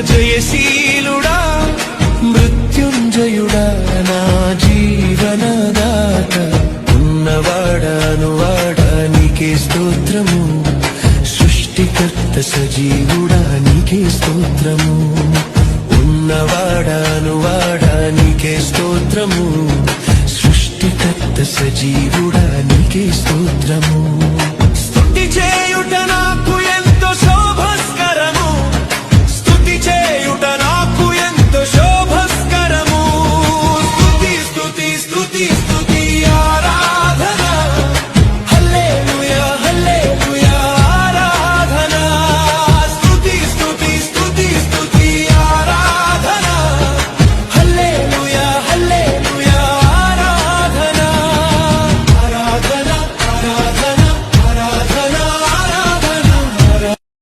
జయశీలుడా మృత్యుంజయుడా నా జీవనదాత ఉన్నవాడానువాడా నీకే స్తోత్రము సృష్టికర్త సజీవుడా నీకే స్తోత్రము ఉన్నవాడానువాడా నీకే స్తోత్రము సృష్టికర్త సజీవుడా నీకే స్తోత్రము స్తుతి చేయుట నాకు